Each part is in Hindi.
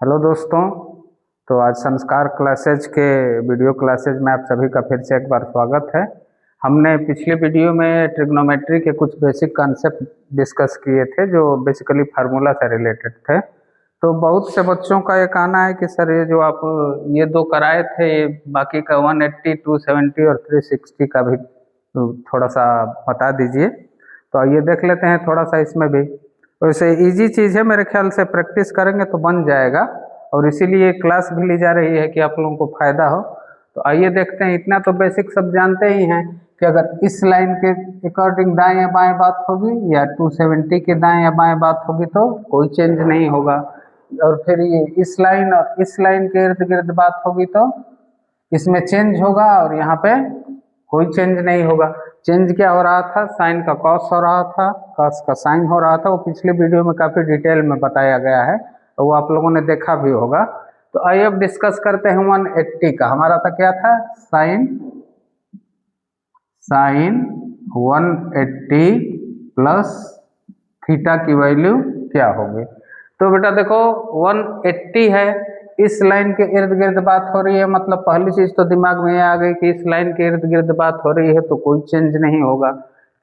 हेलो दोस्तों। तो आज संस्कार क्लासेज के वीडियो क्लासेज में आप सभी का फिर से एक बार स्वागत है। हमने पिछले वीडियो में ट्रिग्नोमेट्री के कुछ बेसिक कॉन्सेप्ट डिस्कस किए थे जो बेसिकली फार्मूला से रिलेटेड थे। तो बहुत से बच्चों का ये कहना है कि सर ये जो आप ये दो कराए थे, ये बाकी का 180, 270 और 360 का भी थोड़ा सा बता दीजिए। तो आइए देख लेते हैं थोड़ा सा इसमें भी। वैसे इजी चीज़ है, मेरे ख्याल से प्रैक्टिस करेंगे तो बन जाएगा, और इसीलिए क्लास भी ली जा रही है कि आप लोगों को फायदा हो। तो आइए देखते हैं। इतना तो बेसिक सब जानते ही हैं कि अगर इस लाइन के अकॉर्डिंग दाएं या बाएं बात होगी या 270 के दाएं या बाएं बात होगी तो कोई चेंज नहीं होगा। और फिर ये इस लाइन और इस लाइन के इर्द गिर्द बात होगी तो इसमें चेंज होगा, और यहाँ पे कोई चेंज नहीं होगा। चेंज क्या हो रहा था? साइन का कॉस हो रहा था, कॉस का साइन हो रहा था। वो पिछले वीडियो में काफ़ी डिटेल में बताया गया है, तो वो आप लोगों ने देखा भी होगा। तो आइए अब डिस्कस करते हैं 180 का। हमारा था क्या था? साइन 180 प्लस थीटा की वैल्यू क्या होगी? तो बेटा देखो 180 है, इस लाइन के इर्द गिर्द बात हो रही है, मतलब पहली चीज तो दिमाग में आ गई कि इस लाइन के इर्द गिर्द बात हो रही है तो कोई चेंज नहीं होगा।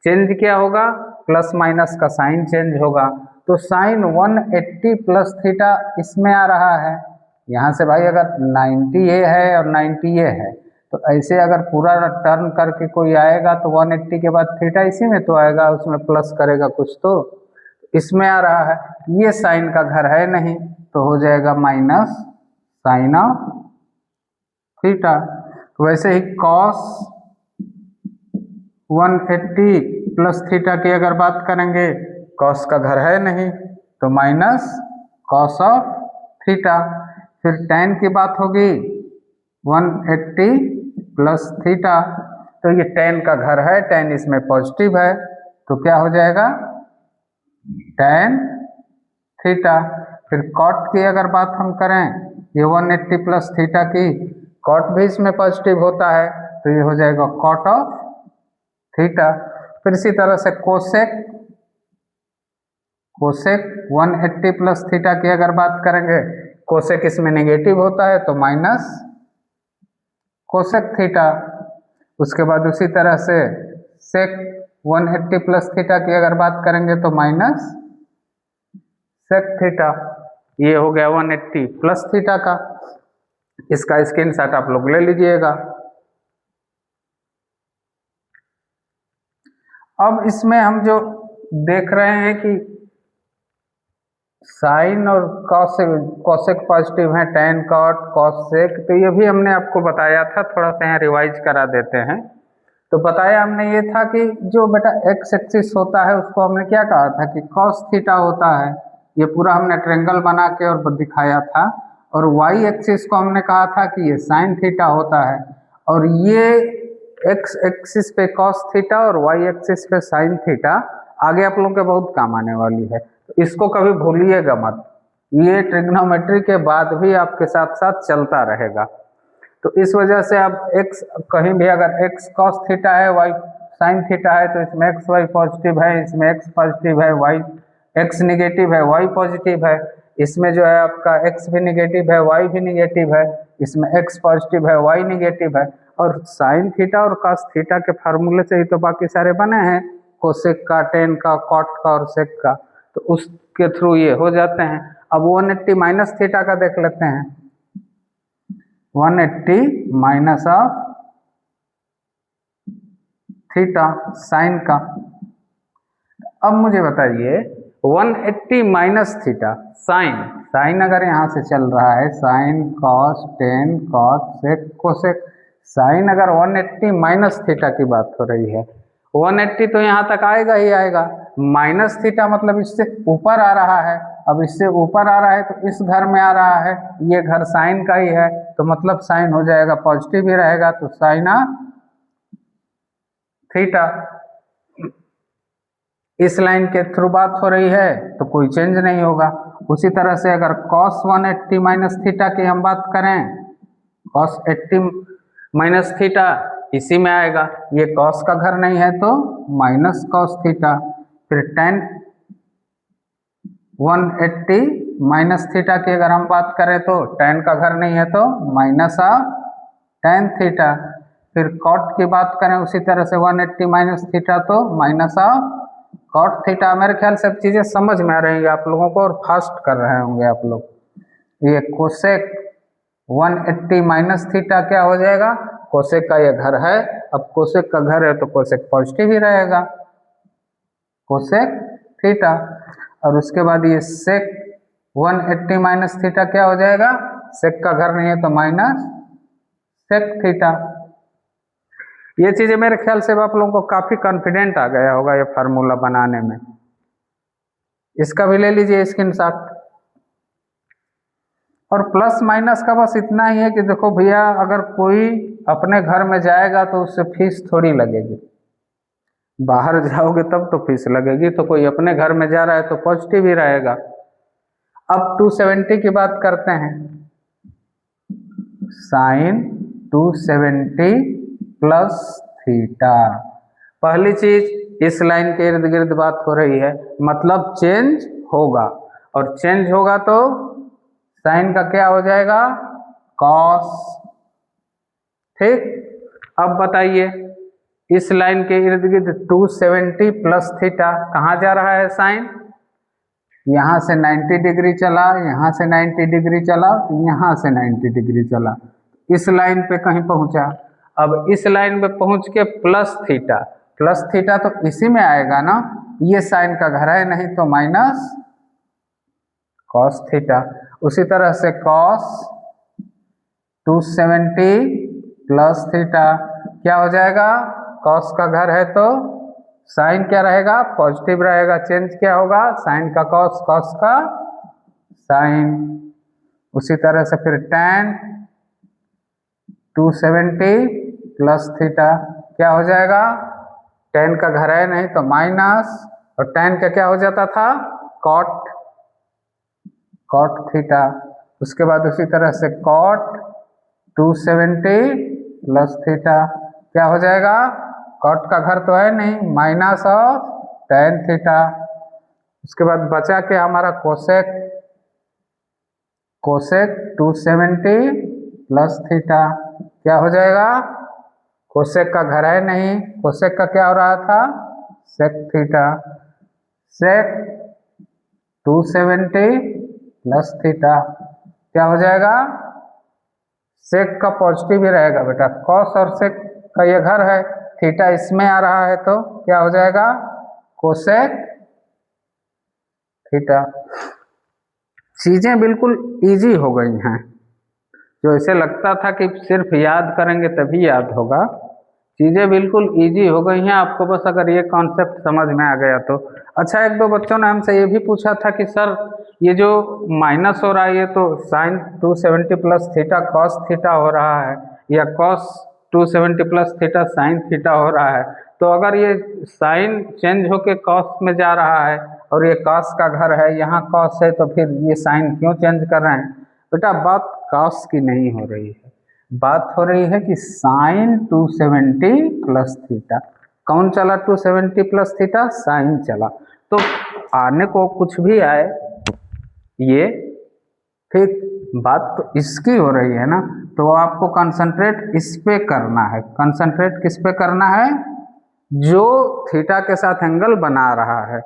चेंज क्या होगा? प्लस माइनस का साइन चेंज होगा। तो साइन 180 प्लस थीटा इसमें आ रहा है। यहाँ से भाई अगर 90 ये है और 90 ये है, तो ऐसे अगर पूरा टर्न करके कोई आएगा तो 180 के बाद थीटा इसी में तो आएगा, उसमें प्लस करेगा कुछ तो इसमें आ रहा है। ये साइन का घर है नहीं, तो हो जाएगा माइनस साइन ऑफ थीटा। वैसे ही कॉस 180 प्लस थीटा की अगर बात करेंगे, कॉस का घर है नहीं तो माइनस कॉस ऑफ थीटा। फिर tan की बात होगी 180 प्लस थीटा, तो ये tan का घर है, tan इसमें पॉजिटिव है तो क्या हो जाएगा? tan theta. फिर कॉट की अगर बात हम करें, ये 180 प्लस थीटा की कॉट भी इसमें पॉजिटिव होता है तो ये हो जाएगा कॉट ऑफ थीटा। फिर इसी तरह से कोसेक 180 प्लस थीटा की अगर बात करेंगे, कोसेक इसमें नेगेटिव होता है तो माइनस कोसेक थीटा। उसके बाद उसी तरह से सेक 180 प्लस थीटा की अगर बात करेंगे तो माइनस सेक थीटा। ये हो गया 180 प्लस थीटा का। इसका स्क्रीनशॉट आप लोग ले लीजिएगा। अब इसमें हम जो देख रहे हैं कि साइन और कॉसेक पॉजिटिव है, tan कॉट कॉसेक, तो ये भी हमने आपको बताया था, थोड़ा सा यहाँ रिवाइज करा देते हैं। तो बताया हमने ये था कि जो बेटा एक्स एक्सिस होता है उसको हमने क्या कहा था कि कॉस थीटा होता है। ये पूरा हमने ट्रायंगल बना के और दिखाया था। और वाई एक्सिस को हमने कहा था कि ये साइन थीटा होता है। और ये एक्स एक्सिस पे कॉस थीटा और वाई एक्सिस पे साइन थीटा आगे आप लोगों के बहुत काम आने वाली है, तो इसको कभी भूलिएगा मत। ये ट्रिग्नोमेट्री के बाद भी आपके साथ साथ चलता रहेगा। तो इस वजह से अब x कहीं भी अगर x cos थीटा है, y sin थीटा है, तो इसमें x y पॉजिटिव है, इसमें x पॉजिटिव है, y x निगेटिव है, y पॉजिटिव है। इसमें जो है आपका x भी निगेटिव है, y भी निगेटिव है, इसमें x पॉजिटिव है, y निगेटिव है। और sin थीटा और cos थीटा के फार्मूले से ही तो बाकी सारे बने हैं, कोसेक का, tan का, कॉट का और सेक का, तो उसके थ्रू ये हो जाते हैं। अब 180 माइनस थीटा का देख लेते हैं। 180 माइनस ऑफ थीटा साइन का। अब मुझे बताइए 180 माइनस थीटा साइन अगर यहाँ से चल रहा है, sine cos tan cot sec cosec, sine अगर 180 माइनस थीटा की बात हो रही है, 180 तो यहाँ तक आएगा ही आएगा। माइनस थीटा मतलब इससे ऊपर आ रहा है। अब इससे ऊपर आ रहा है तो इस घर में आ रहा है, ये घर साइन का ही है, तो मतलब साइन हो जाएगा पॉजिटिव ही रहेगा, तो साइन ऑफ थीटा। इस लाइन के थ्रू बात हो रही है तो कोई चेंज नहीं होगा। उसी तरह से अगर cos 180 माइनस थीटा की हम बात करें, cos 80 माइनस थीटा इसी में आएगा, ये cos का घर नहीं है तो माइनस cos थीटा। फिर tan 180 माइनस थीटा की अगर हम बात करें तो tan का घर नहीं है तो माइनस ऑफ tan थीटा। फिर कॉट की बात करें उसी तरह से 180 माइनस थीटा तो माइनस ऑफ कॉट थीटा। मेरे ख्याल से अब चीज़ें समझ में आ रही है आप लोगों को और फास्ट कर रहे होंगे आप लोग। ये कोसेक 180 माइनस थीटा क्या हो जाएगा, कोसेक का ये घर है। अब कोसेक का घर है तो कोसेक पॉजिटिव ही रहेगा, कोसेक थीटा। और उसके बाद ये सेक 180 माइनस थीटा क्या हो जाएगा, सेक का घर नहीं है तो माइनस सेक थीटा। ये चीजें मेरे ख्याल से आप लोगों को काफी कॉन्फिडेंट आ गया होगा ये फार्मूला बनाने में। इसका भी ले लीजिए स्क्रीनशॉट। और प्लस माइनस का बस इतना ही है कि देखो भैया अगर कोई अपने घर में जाएगा तो उससे फीस थोड़ी लगेगी, बाहर जाओगे तब तो फीस लगेगी, तो कोई अपने घर में जा रहा है तो पॉजिटिव ही रहेगा। अब 270 की बात करते हैं, साइन 270 प्लस थीटा। पहली चीज इस लाइन के इर्द गिर्द बात हो रही है, मतलब चेंज होगा, और चेंज होगा तो साइन का क्या हो जाएगा, कॉस। ठीक, अब बताइए इस लाइन के इर्द गिर्द 270 प्लस थीटा कहाँ जा रहा है साइन, यहाँ से 90 डिग्री चला, यहाँ से 90 डिग्री चला, यहाँ से 90 डिग्री चला, इस लाइन पे कहीं पहुंचा। अब इस लाइन पे पहुंच के प्लस थीटा तो इसी में आएगा ना, ये साइन का घर है, नहीं तो माइनस कॉस थीटा। उसी तरह से कॉस 270 प्लस थीटा क्या हो जाएगा, कॉस का घर है तो साइन क्या रहेगा, पॉजिटिव रहेगा, चेंज क्या होगा, साइन का कॉस, कॉस का साइन। उसी तरह से फिर tan 270 प्लस थीटा क्या हो जाएगा, tan का घर है नहीं तो माइनस, और tan का क्या हो जाता था, कॉट थीटा। उसके बाद उसी तरह से कॉट 270 प्लस थीटा क्या हो जाएगा, कॉट का घर तो है नहीं, माइनस ऑफ tan थीटा। उसके बाद बचा के हमारा कोसेक 270 प्लस थीटा क्या हो जाएगा, कोसेक का घर है नहीं, कोसेक का क्या हो रहा था, सेक थीटा। सेक 270 प्लस थीटा क्या हो जाएगा, सेक का पॉजिटिव ही रहेगा बेटा, कॉस और सेक का ये घर है, थीटा इसमें आ रहा है तो क्या हो जाएगा, कोसेक थीटा। चीजें बिल्कुल इजी हो गई हैं, जो ऐसे लगता था कि सिर्फ याद करेंगे तभी याद होगा, चीजें बिल्कुल इजी हो गई हैं आपको, बस अगर ये कॉन्सेप्ट समझ में आ गया तो। अच्छा, एक दो बच्चों ने हमसे ये भी पूछा था कि सर ये जो माइनस हो रहा है ये तो sine 270 plus theta cos theta हो रहा है, या cos 270 plus theta sine theta हो रहा है, तो अगर ये साइन चेंज होके कॉस में जा रहा है और ये कॉस का घर है, यहाँ कॉस है, तो फिर ये साइन क्यों चेंज कर रहे हैं। बेटा बात कॉस की नहीं हो रही है, बात हो रही है कि साइन 270 प्लस थीटा, कौन चला 270 प्लस थीटा, साइन चला। तो आने को कुछ भी आए, ये ठीक बात तो इसकी हो रही है ना, तो आपको कंसंट्रेट इस पे करना है। कंसंट्रेट किस पे करना है, जो थीटा के साथ एंगल बना रहा है,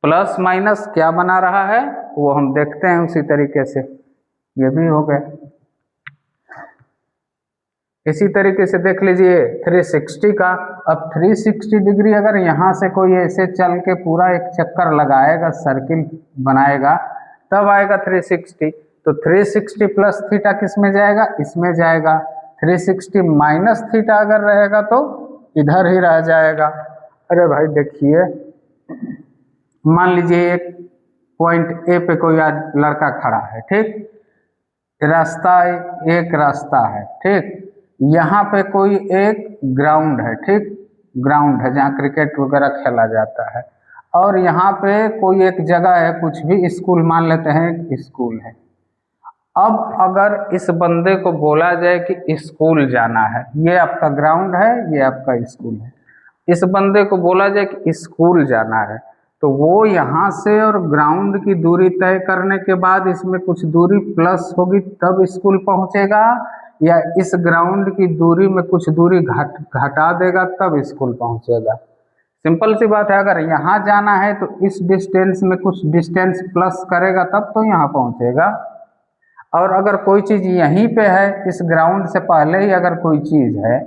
प्लस माइनस क्या बना रहा है वो हम देखते हैं उसी तरीके से। ये भी हो गया, इसी तरीके से देख लीजिए 360 का। अब 360 डिग्री अगर यहाँ से कोई ऐसे चल के पूरा एक चक्कर लगाएगा, सर्किल बनाएगा, तब आएगा 360। तो 360 प्लस थीटा किस में जाएगा, इसमें जाएगा। 360 माइनस थीटा अगर रहेगा तो इधर ही रह जाएगा। अरे भाई देखिए, मान लीजिए एक पॉइंट ए पे कोई लड़का खड़ा है, ठीक, रास्ता एक रास्ता है, ठीक, यहाँ पे कोई एक ग्राउंड है, ठीक, ग्राउंड है जहाँ क्रिकेट वगैरह खेला जाता है, और यहाँ पे कोई एक जगह है, कुछ भी स्कूल मान लेते हैं, एक स्कूल है। अब अगर इस बंदे को बोला जाए कि स्कूल जाना है, ये आपका ग्राउंड है, ये आपका स्कूल है, इस बंदे को बोला जाए कि स्कूल जाना है, तो वो यहाँ से और ग्राउंड की दूरी तय करने के बाद इसमें कुछ दूरी प्लस होगी तब स्कूल पहुँचेगा, या इस ग्राउंड की दूरी में कुछ दूरी घटा देगा तब स्कूल पहुँचेगा। सिंपल सी बात है, अगर यहाँ जाना है तो इस डिस्टेंस में कुछ डिस्टेंस प्लस करेगा तब तो यहाँ पहुँचेगा, और अगर कोई चीज़ यहीं पे है, इस ग्राउंड से पहले ही अगर कोई चीज़ है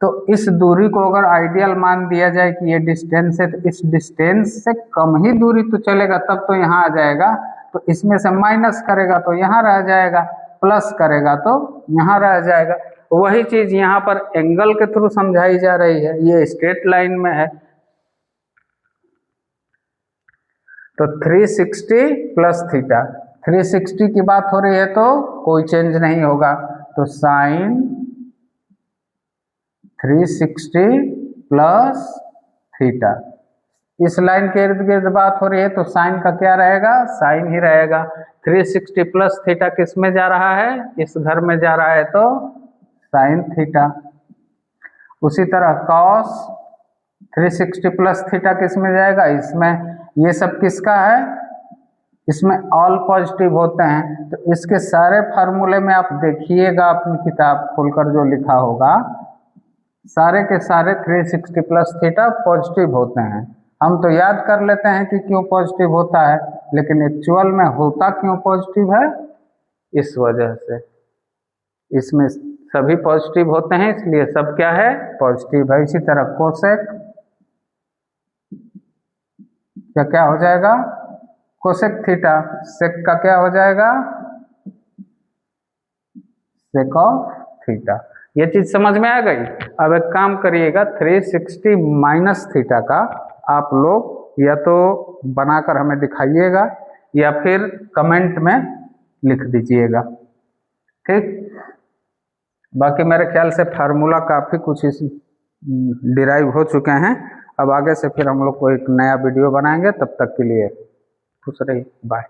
तो इस दूरी को अगर आइडियल मान दिया जाए कि ये डिस्टेंस है, तो इस डिस्टेंस से कम ही दूरी तो चलेगा तब तो यहाँ आ जाएगा। तो इसमें से माइनस करेगा तो यहाँ रह जाएगा, प्लस करेगा तो यहाँ रह जाएगा। वही चीज़ यहाँ पर एंगल के थ्रू समझाई जा रही है। ये स्ट्रेट लाइन में है तो 360 प्लस थीटा, 360 की बात हो रही है तो कोई चेंज नहीं होगा, तो साइन 360 प्लस थीटा। इस लाइन के इर्द गिर्द बात हो रही है तो साइन का क्या रहेगा, साइन ही रहेगा। 360 प्लस थीटा किस में जा रहा है, इस घर में जा रहा है तो साइन थीटा। उसी तरह कॉस 360 प्लस थीटा किस में जाएगा, इसमें। ये सब किसका है, इसमें ऑल पॉजिटिव होते हैं, तो इसके सारे फार्मूले में आप देखिएगा अपनी किताब खोलकर जो लिखा होगा, सारे के सारे 360 प्लस थीटा पॉजिटिव होते हैं। हम तो याद कर लेते हैं कि क्यों पॉजिटिव होता है, लेकिन एक्चुअल में होता क्यों पॉजिटिव है, इस वजह से। इसमें सभी पॉजिटिव होते हैं इसलिए सब क्या है, पॉजिटिव है। इसी तरह कोसेक क्या हो जाएगा, कोसेक थीटा, सेक का क्या हो जाएगा, सेक ऑफ थीटा। ये चीज समझ में आ गई। अब एक काम करिएगा, 360 माइनस थीटा का आप लोग या तो बनाकर हमें दिखाइएगा या फिर कमेंट में लिख दीजिएगा, ठीक। बाकी मेरे ख्याल से फार्मूला काफ़ी कुछ इस डिराइव हो चुके हैं। अब आगे से फिर हम लोग को एक नया वीडियो बनाएंगे, तब तक के लिए खुश रहिए, बाय।